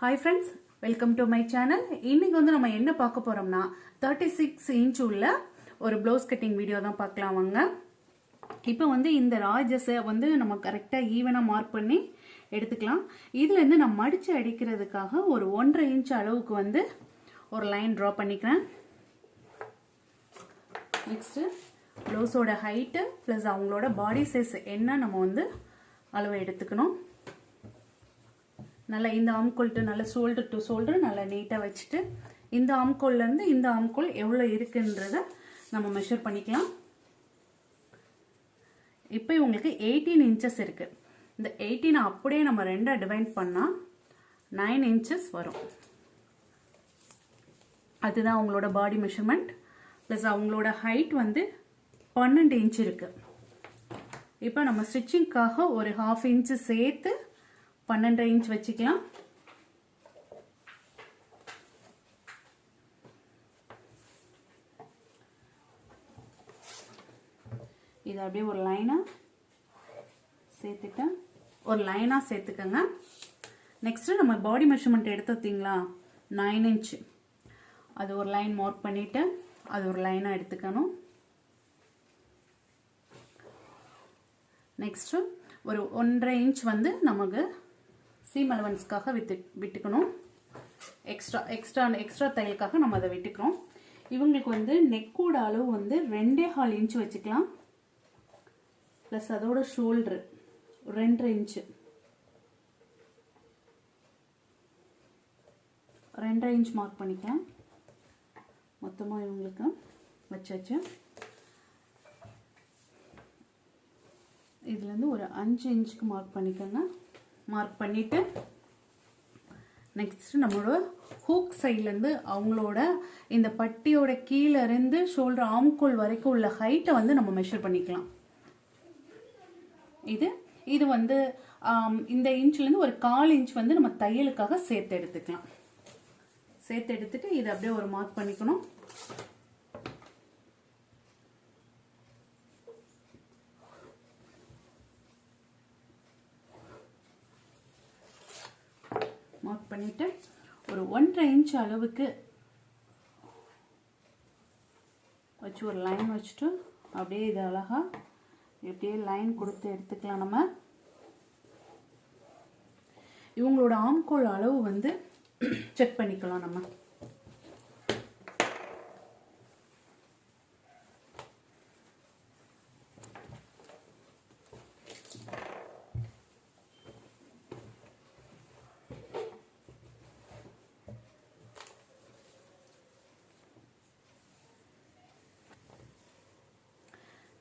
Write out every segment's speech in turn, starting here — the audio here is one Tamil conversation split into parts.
Hi friends, welcome to my channel. இன்னைக்கு வந்து நம்ம என்ன பார்க்க போறோம்னா 36 இன்ச் உள்ள ஒரு ப்ளவுஸ் கட்டிங் வீடியோ தான் பார்க்கலாம் வாங்க. இப்போ வந்து இந்த ராஜஸை வந்து நம்ம கரெக்டா ஈவனா மார்க் பண்ணி எடுத்துக்கலாம். இதுல இருந்து நான் மடிச்சு அடிக்கிறதுக்காக ஒரு 1.5 இன்ச் அளவுக்கு வந்து ஒரு லைன் டிரா பண்ணிக்கிறேன். நெக்ஸ்ட் ப்ளவுஸோட ஹைட் பிளஸ் அவங்களோட பாடி சைஸ் என்ன நம்ம வந்து அளவு எடுத்துக்கணும். நல்லா இந்த ஆம்கோல்ட்டு நல்லா ஷோல்டர் டு ஷோல்டர் நல்லா நீட்டாக வச்சுட்டு இந்த ஆம்கோல்லேருந்து இந்த ஆம்கோல் எவ்வளோ இருக்குன்றத நம்ம மெஷர் பண்ணிக்கலாம். இப்போ உங்களுக்கு 18 இன்ச்சஸ் இருக்குது. இந்த 18 அப்படியே நம்ம ரெண்டாக டிவைட் பண்ணால் 9 இன்ச்சஸ் வரும். அதுதான் அவங்களோட பாடி மெஷர்மெண்ட். ப்ளஸ் அவங்களோட ஹைட் வந்து 12 இன்ச் இருக்குது. இப்போ நம்ம ஸ்டிச்சிங்காக ஒரு 1/2 இன்ச்சு சேர்த்து 12 இன்ச் வச்சுக்கலாம். இது அப்படியே ஒரு லைனா சேர்த்துட்டேன். ஒரு லைனா சேர்த்துக்கங்க. நெக்ஸ்ட் நம்ம பாடி மெஷர்மெண்ட் எடுத்துட்டீங்களா 9 இன்ச், அது ஒரு லைன் மார்க் பண்ணிட்டு அது ஒரு லைனா எடுத்துக்கணும். நெக்ஸ்ட் ஒரு 1.5 இன்ச் வந்து நமக்கு சீம் அலவன்ஸ்க்காக விட்டுக்கணும். எக்ஸ்ட்ரா தையலுக்காக நம்ம அதை விட்டுக்கிறோம். இவங்களுக்கு வந்து நெக்கோட அளவு வந்து 2.25 இன்ச் வச்சுக்கலாம். ப்ளஸ் அதோட ஷோல்டரு 2.5 இன்ச்சு, 2.5 இன்ச் மார்க் பண்ணிக்கலாம். மொத்தமாக இவங்களுக்கு வச்சாச்சு. இதுலேருந்து ஒரு 5 இன்ச்சுக்கு மார்க் பண்ணிக்கோங்க. மார்க் பண்ணிட்டு நெக்ஸ்ட் நம்மளோட ஹூக் சைட்லேருந்து அவங்களோட இந்த பட்டியோட கீழே இருந்து ஷோல்டர் ஆம்கோல் வரைக்கும் உள்ள ஹைட்டை வந்து நம்ம மெஷர் பண்ணிக்கலாம். இது வந்து இந்த இன்ச்லேருந்து ஒரு 1/4 இன்ச் வந்து நம்ம தையலுக்காக சேர்த்து எடுத்துக்கலாம். சேர்த்து எடுத்துட்டு இதை அப்படியே ஒரு மார்க் பண்ணிக்கணும். மார்க் பண்ணிட்டு ஒரு 1.5 இன்ச் அளவுக்கு வச்சு ஒரு லைன் வச்சுட்டு அப்படியே இது அழகா இப்படியே லைன் கொடுத்து எடுத்துக்கலாம். நம்ம இவங்களோட ஆம்கோல் அளவு வந்து செக் பண்ணிக்கலாம். நம்ம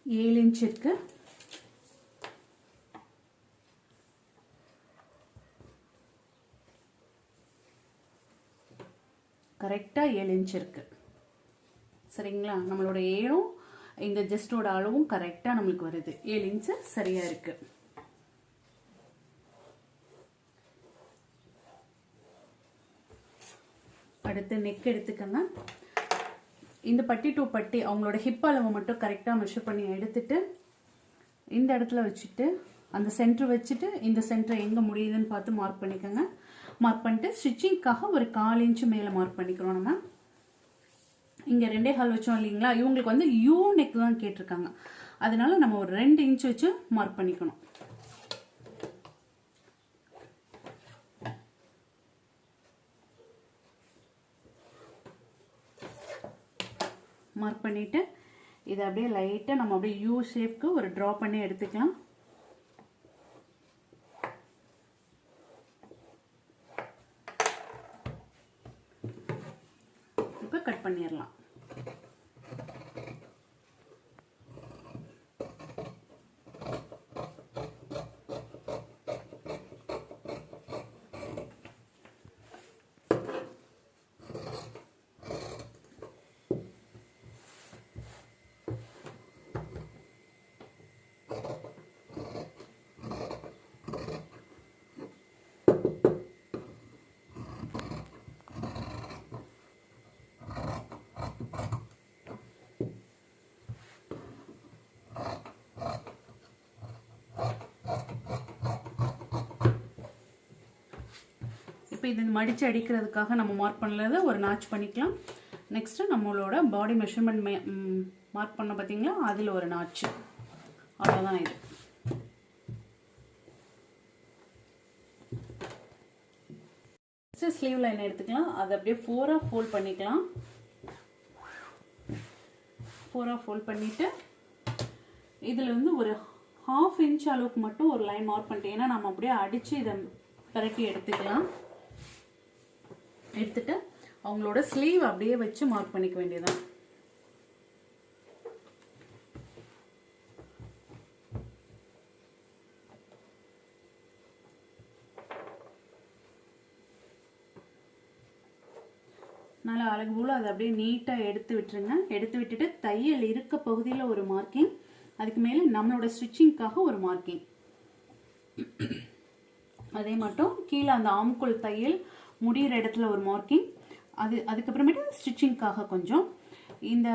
ஏழு இன்ச் இருக்கு. கரெக்டா 7 இன்ச் இருக்கு. சரிங்களா? நம்மளோட ஏழும் இந்த ஜஸ்டோட அளவும் கரெக்டா நம்மளுக்கு வருது. 7 இன்ச் சரியா இருக்கு. அடுத்து நெக் எடுத்துக்கங்க. இந்த பட்டி டு பட்டி அவங்களோட ஹிப் அளவு மட்டும் கரெக்டாக மெஷர் பண்ணி எடுத்துட்டு இந்த இடத்துல வச்சுட்டு அந்த சென்டர் வச்சுட்டு இந்த சென்டர் எங்கே முடியுதுன்னு பார்த்து மார்க் பண்ணிக்கோங்க. மார்க் பண்ணிட்டு ஸ்டிச்சிங்காக ஒரு 1/4 இன்ச்சு மேலே மார்க் பண்ணிக்கிறோம். நம்ம இங்கே 2.25 வச்சோம் இல்லைங்களா? இவங்களுக்கு வந்து யூ நெக் தான் கேட்டிருக்காங்க. அதனால நம்ம ஒரு 2 இன்ச் வச்சு மார்க் பண்ணிக்கணும். மார்க் பண்ணிட்டு இதை அப்படியே லைட்டா நம்ம அப்படியே யூ ஷேப்க்கு ஒரு டிரா பண்ணி எடுத்துக்கலாம். இப்போ கட் பண்ணிடலாம். இப்போ இது மடித்து அடிக்கிறதுக்காக நம்ம மார்க் பண்ணலதை ஒரு நாச் பண்ணிக்கலாம். நெக்ஸ்ட்டு நம்மளோட பாடி மெஷர்மெண்ட் மார்க் பண்ண பார்த்தீங்களா, அதில் ஒரு நாச்சு. அவ்வளோதான் இது. நெக்ஸ்ட்டு ஸ்லீவ் லைன் எடுத்துக்கலாம். அதை அப்படியே 4ஆக ஃபோல்ட் பண்ணிக்கலாம். 4ஆக ஃபோல்ட் பண்ணிவிட்டு இதில் வந்து ஒரு 1/2 இன்ச் அளவுக்கு மட்டும் ஒரு லைன் மார்க் பண்ணிட்டேன். ஏன்னா நம்ம அப்படியே அடித்து இதை பரட்டி எடுத்துக்கலாம். எடுத்துட்டு அவங்களோட ஸ்லீவ் அப்படியே வச்சு மார்க் பண்ணிக்க வேண்டியதான். நல்லா அழகு போல அதை அப்படியே நீட்டாக எடுத்து விட்டுருங்க. எடுத்து விட்டுட்டு தையல் இருக்க பகுதியில் ஒரு மார்க்கிங், அதுக்கு மேலே நம்மளோட ஸ்டிச்சிங்காக ஒரு மார்க்கிங். அதே மட்டும் கீழே அந்த ஆம்குள் தையல் முடிகிற இடத்துல ஒரு மார்க்கிங். அதுக்கப்புறமேட்டு ஸ்டிச்சிங்காக கொஞ்சம் இந்த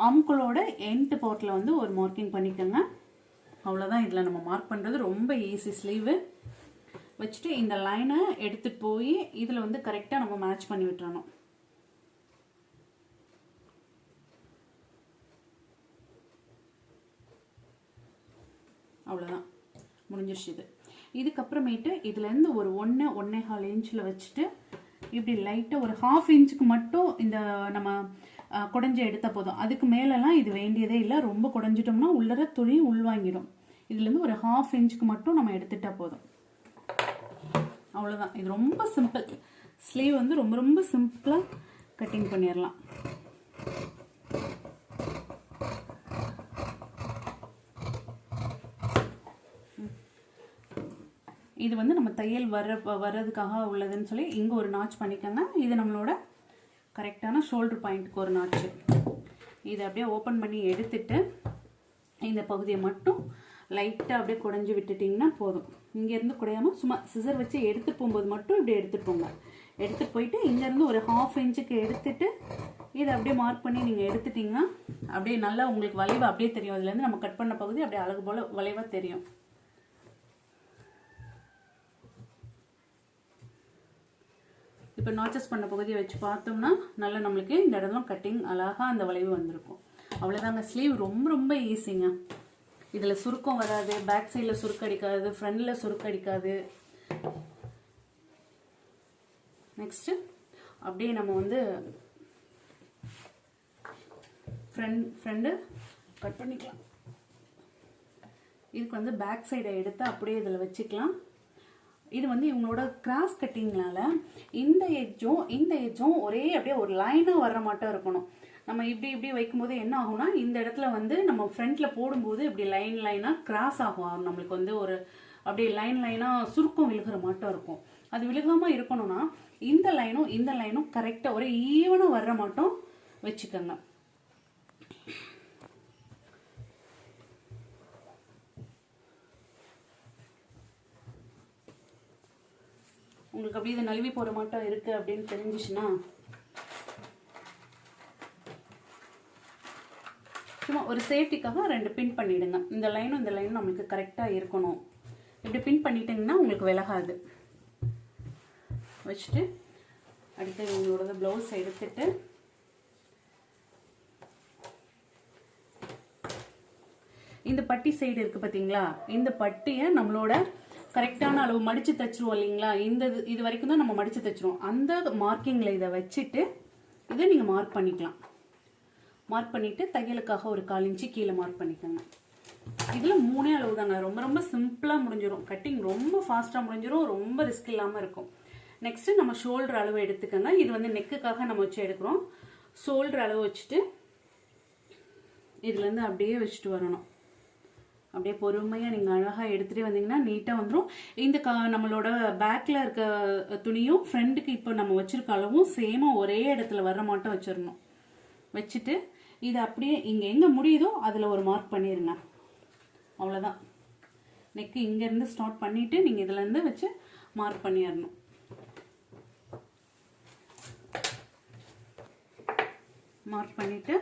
ஆம்குளோட எண்ட் பார்ட்டில் வந்து ஒரு மார்க்கிங் பண்ணிக்கோங்க. அவ்வளோதான். இதில் நம்ம மார்க் பண்ணுறது ரொம்ப ஈஸி. ஸ்லீவு வச்சுட்டு இந்த லைனை எடுத்துகிட்டு போய் இதில் வந்து கரெக்டாக நம்ம மேட்ச் பண்ணி விட்டுறணும். அவ்வளோதான், முடிஞ்சிருச்சு இது. இதுக்கப்புறமேட்டு இதுலேருந்து ஒரு 1.25 இன்ச்சில் வச்சுட்டு இப்படி லைட்டாக ஒரு 1/2 இன்ச்சுக்கு மட்டும் இந்த நம்ம குடஞ்சி எடுத்தால் போதும். அதுக்கு மேலெல்லாம் இது வேண்டியதே இல்லை. ரொம்ப குடஞ்சிட்டோம்னா உள்ளர துணி உள்வாங்கிடும். இதுலேருந்து ஒரு 1/2 இன்ச்சுக்கு மட்டும் நம்ம எடுத்துட்டா போதும். அவ்வளோதான். இது ரொம்ப சிம்பிள். ஸ்லீவ் வந்து ரொம்ப ரொம்ப சிம்பிளாக கட்டிங் பண்ணிடலாம். இது வந்து நம்ம தையல் வர்றதுக்காக உள்ளதுன்னு சொல்லி இங்கே ஒரு நாச் பண்ணிக்கோங்க. இது நம்மளோட கரெக்டான ஷோல்டர் பாயிண்ட்டுக்கு ஒரு நாச்சு. இதை அப்படியே ஓப்பன் பண்ணி எடுத்துட்டு இந்த பகுதியை மட்டும் லைட்டாக அப்படியே குடஞ்சி விட்டுட்டிங்கன்னா போதும். இங்கேருந்து குடையாமல் சும்மா சிசர் வச்சு எடுத்துகிட்டு போகும்போது மட்டும் இப்படி எடுத்துகிட்டு போங்க. எடுத்துகிட்டு போயிட்டு இங்கேருந்து ஒரு 1/2 இன்ச்சுக்கு எடுத்துட்டு இதை அப்படியே மார்க் பண்ணி நீங்கள் எடுத்துட்டிங்கன்னா அப்படியே நல்லா உங்களுக்கு வளைவு அப்படியே தெரியும். அதுலேருந்து நம்ம கட் பண்ண பகுதி அப்படியே அழகு போல் வளைவாக தெரியும். இப்போ நாச்சஸ் பண்ண பகுதியை வச்சு பார்த்தோம்னா நல்லா நம்மளுக்கு இந்த இடம்லாம் கட்டிங் அழகாக அந்த வளைவு வந்திருக்கும். அவ்வளோதாங்க. ஸ்லீவ் ரொம்ப ரொம்ப ஈஸிங்க. இதில் சுருக்கம் வராது, பேக் சைடில் சுருக்க அடிக்காது, ஃப்ரண்டில் சுருக்க அடிக்காது. நெக்ஸ்ட்டு அப்படியே நம்ம வந்து ஃப்ரண்டு கட் பண்ணிக்கலாம். இதுக்கு வந்து பேக் சைடை எடுத்து அப்படியே இதில் வச்சுக்கலாம். இது வந்து இவங்களோட கிராஸ் கட்டிங்னால இந்த எட்ஜும் ஒரே அப்படியே ஒரு லைனாக வர்ற மாட்டம் இருக்கணும். நம்ம இப்படி இப்படி வைக்கும்போது என்ன ஆகும்னா இந்த இடத்துல வந்து நம்ம ஃப்ரண்ட்ல போடும்போது இப்படி லைனாக கிராஸ் ஆகும். நம்மளுக்கு வந்து ஒரு அப்படியே லைனாக சுருக்கம் விழுகிற மாட்டம் இருக்கும். அது விழுகாமல் இருக்கணும்னா இந்த லைனும் கரெக்டாக ஒரே ஈவனாக வர்ற மாட்டம் வச்சுக்கோங்க. உங்களுக்கு அப்படியே இது நழுவி போகிற மாட்டம் இருக்குது அப்படின்னு தெரிஞ்சிச்சுன்னா சும்மா ஒரு சேஃப்டிக்காக 2 பின் பண்ணிவிடுங்க. இந்த லைனும் நம்மளுக்கு கரெக்டாக இருக்கணும். இப்படி பின் பண்ணிட்டீங்கன்னா உங்களுக்கு விலகாது. வச்சுட்டு அடுத்து இவங்களோட ப்ளவுஸ் எடுத்துட்டு இந்த பட்டி சைடு இருக்குது பார்த்தீங்களா, இந்த பட்டியை நம்மளோட கரெக்டான அளவு மடித்து தைச்சிருவோம் இல்லைங்களா. இது வரைக்கும் தான் நம்ம மடித்து தைச்சிருவோம். அந்த மார்க்கிங்கில் இதை வச்சுட்டு இதை நீங்கள் மார்க் பண்ணிக்கலாம். மார்க் பண்ணிவிட்டு தையலுக்காக ஒரு 1/4 இன்ச்சு கீழே மார்க் பண்ணிக்கோங்க. இதில் 3 அளவு தாங்க. ரொம்ப ரொம்ப சிம்பிளாக முடிஞ்சிடும். கட்டிங் ரொம்ப ஃபாஸ்ட்டாக முடிஞ்சிடும். ரொம்ப ரிஸ்க் இல்லாமல் இருக்கும். நெக்ஸ்ட்டு நம்ம ஷோல்டர் அளவு எடுத்துக்கோங்க. இது வந்து நெக்குக்காக நம்ம வச்சு எடுக்கிறோம். ஷோல்டர் அளவு வச்சுட்டு இதுலேருந்து அப்படியே வச்சுட்டு வரணும். அப்படியே பொறுமையாக நீங்கள் அழகாக எடுத்துகிட்டே வந்தீங்கன்னா நீட்டாக வந்துடும். இந்த நம்மளோட பேக்கில் இருக்க துணியும் ஃப்ரண்ட்டுக்கு இப்போ நம்ம வச்சுருக்க அளவும் சேமாக ஒரே இடத்துல வர்ற மாட்டம் வச்சிடணும். வச்சுட்டு இதை அப்படியே இங்கே எங்கே முடியுதோ அதில் ஒரு மார்க் பண்ணிடுங்க. அவ்வளோதான். நெக்கு இங்கேருந்து ஸ்டார்ட் பண்ணிவிட்டு நீங்கள் இதுலேருந்து வச்சு மார்க் பண்ணிடணும். மார்க் பண்ணிவிட்டு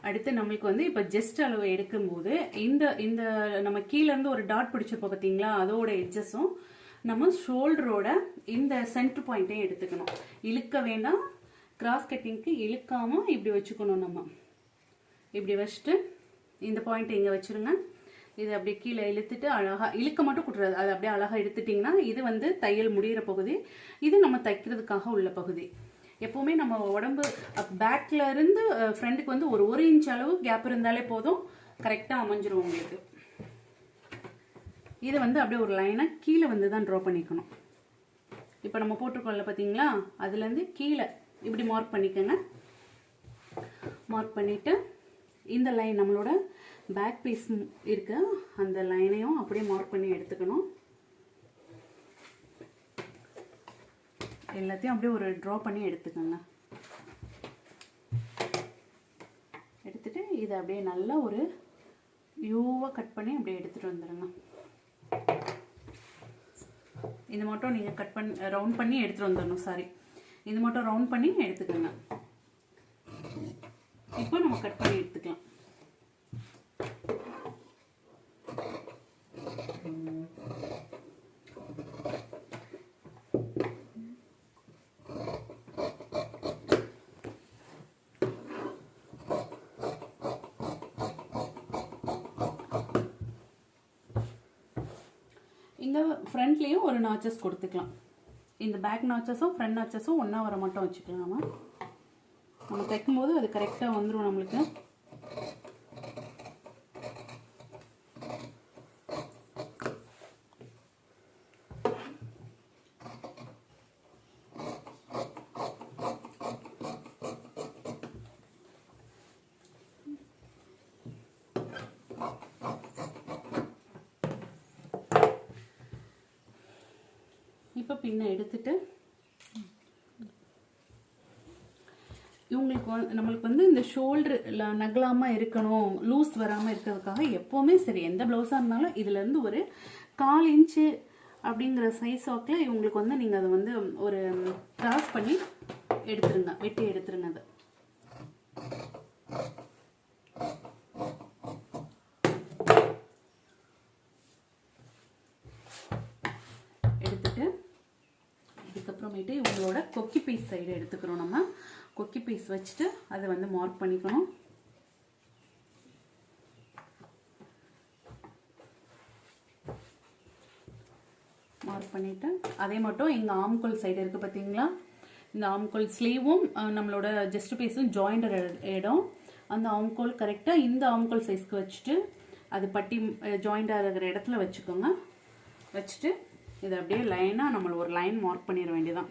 அடுத்து நம்மளுக்கு வந்து இப்போ ஜஸ்ட் அளவு எடுக்கும்போது இந்த நம்ம கீழேருந்து ஒரு டாட் பிடிச்சிருப்போம் பார்த்தீங்களா, அதோட எட்ஜஸும் நம்ம ஷோல்டரோட இந்த சென்டர் பாயிண்ட்டையும் எடுத்துக்கணும். இழுக்க வேண்டாம், கிராஸ் கட்டிங்க்கு இழுக்காமல் இப்படி வச்சுக்கணும். நம்ம இப்படி வச்சுட்டு இந்த பாயிண்ட் இங்கே வச்சுருங்க. இது அப்படியே கீழே இழுத்துட்டு அழகாக இழுக்க மட்டும் கொடுத்துறாது, அதை அப்படியே அழகாக எடுத்துட்டிங்கன்னா இது வந்து தையல் முடிகிற பகுதி, இது நம்ம தைக்கிறதுக்காக உள்ள பகுதி. எப்போவுமே நம்ம உடம்பு பேக்கில் இருந்து ஃப்ரண்ட்டுக்கு வந்து ஒரு 1 இன்ச் அளவு கேப் இருந்தாலே போதும், கரெக்டாக அமைஞ்சிரும் உங்களுக்கு. இதை வந்து அப்படியே ஒரு லைனாக கீழே வந்து தான் ட்ரா பண்ணிக்கணும். இப்போ நம்ம போட்டிருக்கோம்ல பார்த்தீங்களா, அதுலேருந்து கீழே இப்படி மார்க் பண்ணிக்கோங்க. மார்க் பண்ணிவிட்டு இந்த லைன் நம்மளோட பேக் பீஸ் இருக்கு, அந்த லைனையும் அப்படியே மார்க் பண்ணி எடுத்துக்கணும். எல்லாத்தையும் அப்படியே ஒரு ட்ரா பண்ணி எடுத்துக்கோங்க. எடுத்துட்டு இதை அப்படியே நல்லா ஒரு யூவாக கட் பண்ணி அப்படியே எடுத்துகிட்டு வந்துடுங்க. இது மட்டும் நீங்கள் கட் பண்ணி ரவுண்ட் பண்ணி எடுத்துகிட்டு வந்துடணும். சாரி, இது மட்டும் ரவுண்ட் பண்ணி எடுத்துக்கோங்க. இப்போ நம்ம கட் பண்ணி எடுத்துக்கலாம். இங்கே ஃப்ரண்ட்லேயும் ஒரு நாச்சஸ் கொடுத்துக்கலாம். இந்த பேக் நாச்சஸும் ஃப்ரண்ட் நாச்சஸும் ஒன்றா வர மட்டும் வச்சுக்கலாம். நம்ம தைக்கும்போது அது கரெக்டாக வந்துடும் நம்மளுக்கு. இப்போ பின்ன எடுத்துட்டு இவங்களுக்கு நம்மளுக்கு வந்து இந்த ஷோல்டர் நகலாமல் இருக்கணும், லூஸ் வராமல் இருக்கிறதுக்காக எப்போவுமே சரி எந்த ப்ளவுஸாக இருந்தாலும் இதுலேருந்து ஒரு 1/4 இன்ச்சு அப்படிங்கிற சைஸ் வாக்கில் இவங்களுக்கு வந்து நீங்கள் அதை வந்து ஒரு கிராஸ் பண்ணி எடுத்துருங்க, வெட்டி எடுத்துருங்க. அதை எடுத்துட்டு இதுக்கப்புறமேட்டு இவங்களோட கொக்கி பீஸ் சைடு எடுத்துக்கிறோம். நம்ம கொக்கி பீஸ் வச்சுட்டு அதை வந்து மார்க் பண்ணிக்கணும். மார்க் பண்ணிவிட்டு அதே மட்டும் எங்கள் ஆம்கோல் சைடு இருக்குது பார்த்தீங்களா, இந்த ஆம்கோல் ஸ்லீவும் நம்மளோட ஜஸ்ட் பீஸும் ஜாயிண்டர் இடம், அந்த ஆம்கோல் கரெக்டாக இந்த ஆம்கோல் சைஸ்க்கு வச்சுட்டு அது பட்டி ஜாயிண்ட் ஆகிற இடத்துல வச்சுக்கோங்க. வச்சுட்டு இதை அப்படியே லைனாக நம்மள ஒரு லைன் மார்க் பண்ணிட வேண்டியதான்.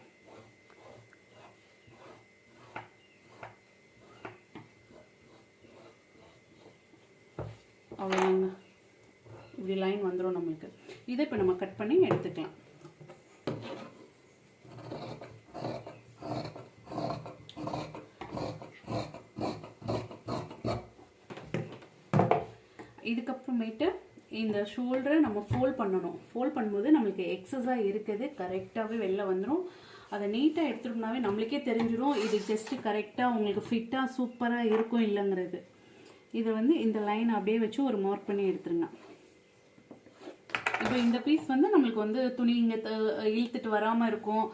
அவ்வளோதாங்க, இப்படி லைன் வந்துடும் நம்மளுக்கு. இதை இப்போ நம்ம கட் பண்ணி எடுத்துக்கலாம். இதுக்கப்புறமேட்டு இந்த ஷோல்டரை நம்ம ஃபோல்ட் பண்ணணும். ஃபோல்ட் பண்ணும்போது நம்மளுக்கு எக்ஸஸாக இருக்குது கரெக்டாகவே வெளில வந்துடும். அதை நீட்டாக எடுத்துட்டோம்னாவே நம்மளுக்கே தெரிஞ்சிடும் இது ஜஸ்ட்டு கரெக்டாக உங்களுக்கு ஃபிட்டாக சூப்பராக இருக்கும் இல்லைங்கிறது. இதை வந்து இந்த லைன் அப்படியே வச்சு ஒரு மார்க் பண்ணி எடுத்துருங்க. இப்போ இந்த பீஸ் வந்து நம்மளுக்கு வந்து துணி இங்கே இழுத்துட்டு வராமல் இருக்கும்,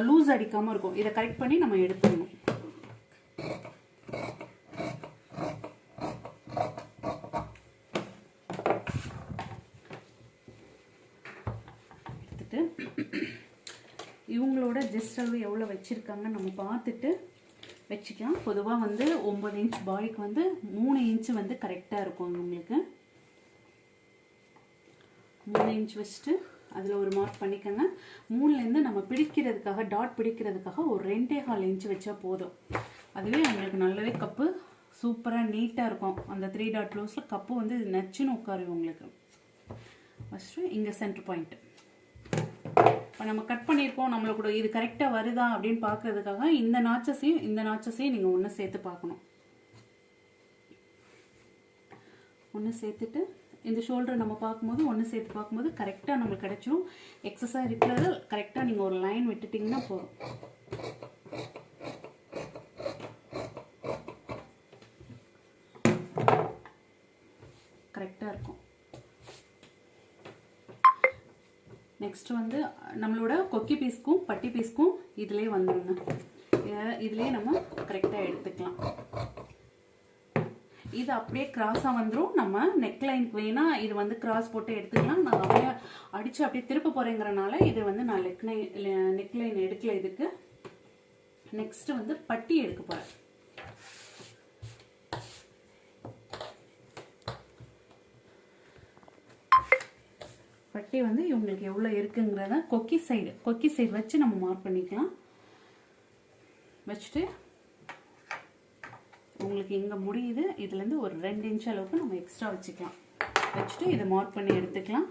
லூஸ் அடிக்காமல் இருக்கும். இதை கரெக்ட் பண்ணி நம்ம எடுத்துடணும். எடுத்துட்டு இவங்களோட ஜஸ்ட் அளவு எவ்வளோ வச்சுருக்காங்கன்னு நம்ம பார்த்துட்டு வச்சுக்கலாம். பொதுவாக வந்து 9 இன்ச் பாடிக்கு வந்து 3 இன்ச்சு வந்து கரெக்டாக இருக்கும். உங்களுக்கு 3 இன்ச் வச்சுட்டு அதில் ஒரு மார்க் பண்ணிக்கோங்க. 3லேருந்து நம்ம பிடிக்கிறதுக்காக டாட் பிடிக்கிறதுக்காக ஒரு 2.25 இன்ச்சு வச்சா போதும். அதுவே உங்களுக்கு நல்லாவே கப்பு சூப்பராக நீட்டாக இருக்கும். அந்த 3 டாட் ப்ளவுஸில் கப்பு வந்து நச்சுன்னு உட்காரும் உங்களுக்கு. ஃபஸ்ட்டு இங்கே சென்டர் பாயிண்ட்டு இப்போ நம்ம கட் பண்ணியிருக்கோம், நம்மளோட இது கரெக்டாக வருதா அப்படின்னு பார்க்கறதுக்காக இந்த நாச்சஸையும் நீங்கள் ஒன்று சேர்த்து பார்க்கணும். ஒன்று சேர்த்துட்டு இந்த ஷோல்டர் நம்ம பார்க்கும்போது ஒன்று சேர்த்து பார்க்கும்போது கரெக்டாக நம்மளுக்கு கிடைச்சிடும். எக்ஸஸாக இருக்கிறது கரெக்டாக நீங்கள் ஒரு லைன் விட்டுட்டிங்கன்னா போதும். கரெக்டாக இருக்கும். நெக்ஸ்ட் வந்து நம்மளோட கொக்கி பீஸ்க்கும் பட்டி பீஸ்க்கும் இதுலேயே வந்துடுங்க. இதுலேயே நம்ம கரெக்டாக எடுத்துக்கலாம். இது அப்படியே கிராஸாக வந்துடும். நம்ம நெக் லைனுக்கு வேணால் இது வந்து கிராஸ் போட்டு எடுத்துக்கலாம். நான் அப்படியே அடித்து அப்படியே திருப்ப போகிறேங்கிறனால இது வந்து நான் நெக் லைன் எடுக்கல. இதுக்கு நெக்ஸ்ட் வந்து பட்டி எடுக்க போகிறேன். பட்டி வந்து இவங்களுக்கு எவ்வளோ இருக்குங்கிறத கொக்கி சைடு வச்சு நம்ம மார்க் பண்ணிக்கலாம். வச்சுட்டு உங்களுக்கு இங்கே முடியுது, இதுலேருந்து ஒரு 2 இன்ச் அளவுக்கு நம்ம எக்ஸ்ட்ரா வச்சுக்கலாம். வச்சுட்டு இதை மார்க் பண்ணி எடுத்துக்கலாம்.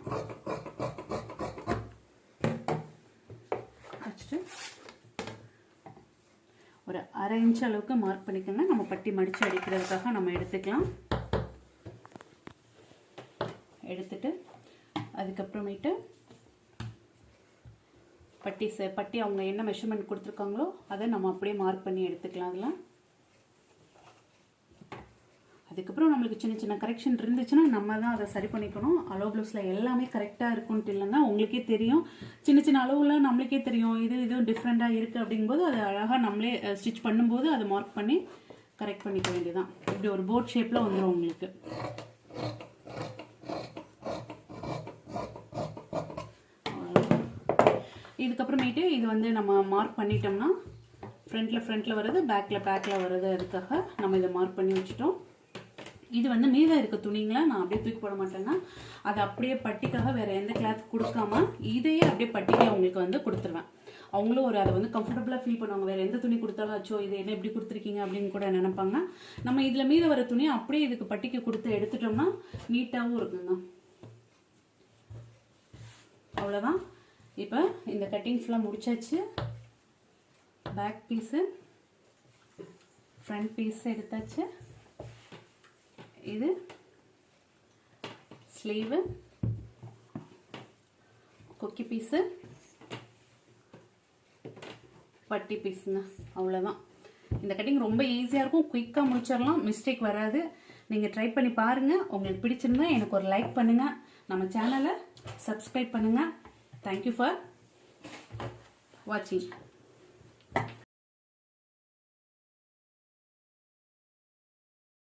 வச்சுட்டு ஒரு 1/2 இன்ச் அளவுக்கு மார்க் பண்ணிக்கோங்க. நம்ம பட்டி மடித்து அடிக்கிறதுக்காக நம்ம எடுத்துக்கலாம். எடுத்துட்டு அதுக்கப்புறமேட்டு பட்டி அவங்க என்ன மெஷர்மெண்ட் கொடுத்துருக்காங்களோ அதை நம்ம அப்படியே மார்க் பண்ணி எடுத்துக்கலாம். அதில் அதுக்கப்புறம் நம்மளுக்கு சின்ன சின்ன கரெக்ஷன் இருந்துச்சுன்னா நம்ம தான் அதை சரி பண்ணிக்கணும். அலோ ப்ளவுஸில் எல்லாமே கரெக்டாக இருக்குன்ட்டு இல்லைன்னா உங்களுக்கே தெரியும். சின்ன சின்ன அளவுல நம்மளுக்கே தெரியும் இதுவும் டிஃப்ரெண்ட்டாக இருக்குது அப்படிங்கும்போது அதை அழகாக நம்மளே ஸ்டிச் பண்ணும்போது அதை மார்க் பண்ணி கரெக்ட் பண்ணிக்க வேண்டியதான். இப்படி ஒரு போட் ஷேப்பில் வந்துடும் உங்களுக்கு. இதுக்கப்புறமேட்டு இது வந்து நம்ம மார்க் பண்ணிட்டோம்னா ஃப்ரண்ட்டில் வருது, பேக்கில் வருது. அதுக்காக நம்ம இதை மார்க் பண்ணி வச்சுட்டோம். இது வந்து மீதம் இருக்க துணிங்களை நான் அப்படியே தூக்கி போட மாட்டேன்னா அதை அப்படியே பட்டிக்காக வேறு எந்த கிளாத் கொடுக்காம இதையே அப்படியே பட்டிக்கு அவங்களுக்கு வந்து கொடுத்துருவேன். அவங்களும் அதை வந்து கம்ஃபர்டபுளாக ஃபீல் பண்ணுவாங்க. வேறு எந்த துணி கொடுத்தாலும் அச்சோ இது என்ன இப்படி கொடுத்துருக்கீங்க அப்படின்னு கூட நினைப்பாங்க. நம்ம இதில் மீதம் வர துணியை அப்படியே இதுக்கு பட்டிக்கு கொடுத்து எடுத்துட்டோம்னா நீட்டாகவும் இருக்குங்க. அவ்வளோதான். இப்போ இந்த கட்டிங் ஃபுல்லாக முடிச்சாச்சு. பேக் பீஸு ஃப்ரண்ட் பீஸ் எடுத்தாச்சு. இது ஸ்லீவு, கொக்கி பீஸு, பட்டி பீஸுங்க. அவ்வளோதான். இந்த கட்டிங் ரொம்ப ஈஸியாக இருக்கும். குயிக்காக முடிச்சிடலாம், மிஸ்டேக் வராது. நீங்கள் ட்ரை பண்ணி பாருங்கள். உங்களுக்கு பிடிச்சிருந்தா எனக்கு ஒரு லைக் பண்ணுங்கள். நம்ம சேனலை சப்ஸ்கிரைப் பண்ணுங்கள். Thank you for watching.